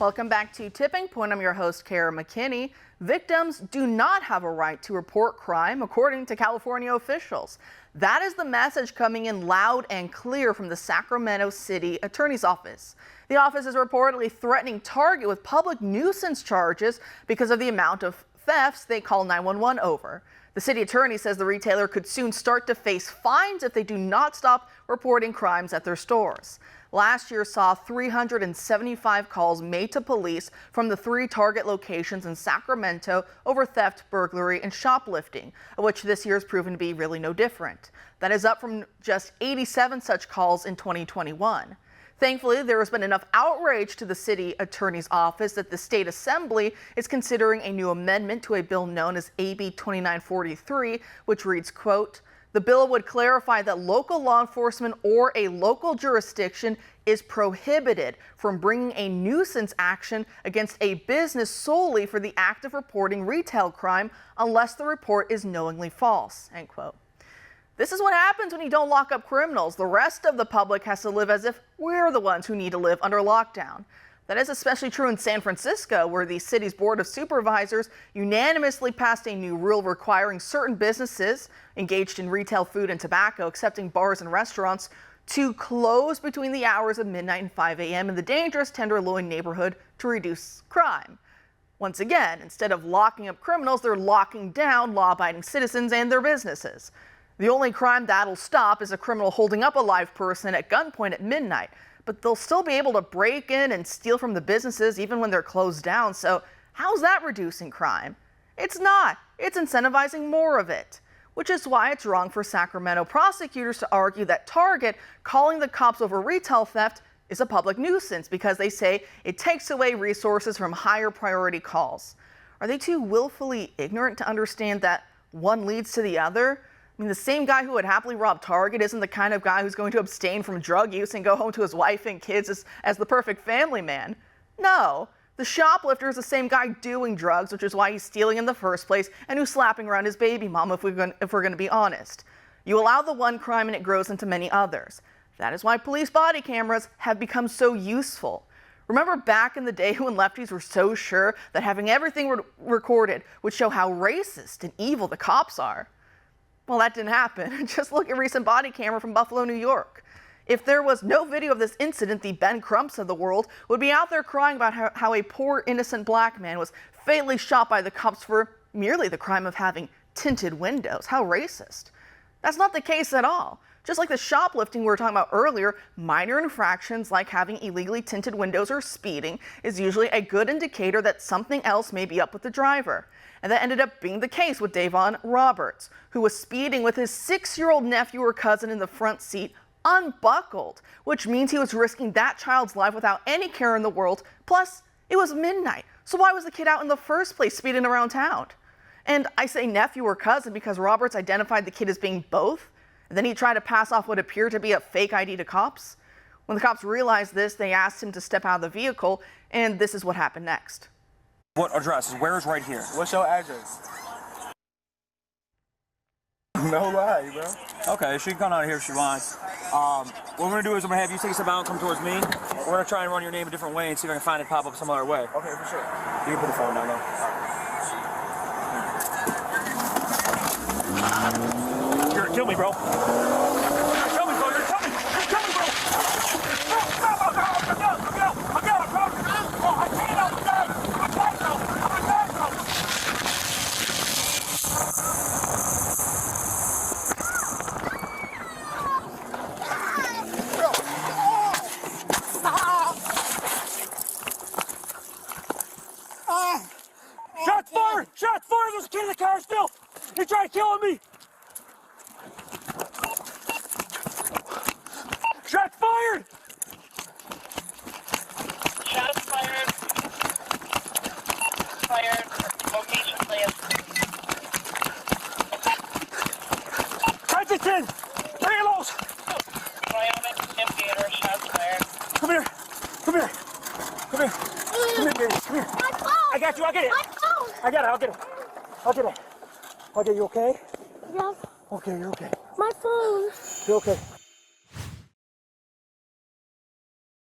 Welcome back to Tipping Point. I'm your host, Kara McKinney. Victims do not have a right to report crime, according to California officials. That is the message coming in loud and clear from the Sacramento City Attorney's Office. The office is reportedly threatening Target with public nuisance charges because of the amount of thefts they call 911 over. The city attorney says the retailer could soon start to face fines if they do not stop reporting crimes at their stores. Last year saw 375 calls made to police from the 3 Target locations in Sacramento over theft, burglary, and shoplifting, of which this year has proven to be really no different. That is up from just 87 such calls in 2021. Thankfully, there has been enough outrage to the city attorney's office that the state assembly is considering a new amendment to a bill known as AB 2943, which reads, quote, "The bill would clarify that local law enforcement or a local jurisdiction is prohibited from bringing a nuisance action against a business solely for the act of reporting retail crime unless the report is knowingly false," end quote. This is what happens when you don't lock up criminals. The rest of the public has to live as if we're the ones who need to live under lockdown. That is especially true in San Francisco, where the city's Board of Supervisors unanimously passed a new rule requiring certain businesses engaged in retail, food, and tobacco, excepting bars and restaurants, to close between the hours of midnight and 5 a.m. in the dangerous Tenderloin neighborhood to reduce crime. Once again, instead of locking up criminals, they're locking down law-abiding citizens and their businesses. The only crime that'll stop is a criminal holding up a live person at gunpoint at midnight. But they'll still be able to break in and steal from the businesses even when they're closed down. So how's that reducing crime? It's not. It's incentivizing more of it, which is why it's wrong for Sacramento prosecutors to argue that Target calling the cops over retail theft is a public nuisance because they say it takes away resources from higher priority calls. Are they too willfully ignorant to understand that one leads to the other? I mean, the same guy who would happily rob Target isn't the kind of guy who's going to abstain from drug use and go home to his wife and kids as the perfect family man. No, the shoplifter is the same guy doing drugs, which is why he's stealing in the first place, and who's slapping around his baby mom, if we're going to be honest. You allow the one crime and it grows into many others. That is why police body cameras have become so useful. Remember back in the day when lefties were so sure that having everything recorded would show how racist and evil the cops are? Well, that didn't happen. Just look at recent body camera from Buffalo, New York. If there was no video of this incident, the Ben Crumps of the world would be out there crying about how a poor innocent black man was fatally shot by the cops for merely the crime of having tinted windows. How racist. That's not the case at all. Just like the shoplifting we were talking about earlier, minor infractions like having illegally tinted windows or speeding is usually a good indicator that something else may be up with the driver. And that ended up being the case with Davon Roberts, who was speeding with his 6-year-old nephew or cousin in the front seat unbuckled, which means he was risking that child's life without any care in the world. Plus, it was midnight. So why was the kid out in the first place speeding around town? And I say nephew or cousin because Roberts identified the kid as being both. And then he tried to pass off what appeared to be a fake ID to cops. When the cops realized this, they asked him to step out of the vehicle, and this is what happened next. What address? Where's right here? What's your address? No lie, bro. Okay, she can come out here if she wants. What we're gonna do is I'm gonna have you take a step out and come towards me. We're gonna try and run your name a different way and see if I can find it pop up some other way. Okay, for sure. You can put the phone down though. You're gonna kill me, bro. You're gonna kill me, bro. You're gonna kill me. You're gonna kill me, bro. Shots fired! Shots fired! There's a kid in the car still! He tried killing me! Shots fired! Shots fired. Fired. Location, please. Hutchinson! Halos! Wyoming, Theater, shots fired. Come here! Come here! Come here! Come here, baby! Come here! I got you! I'll get it! I got it! I'll get it! I'll get it! Okay, you okay? Yes. Okay, you're okay. My phone. You're okay.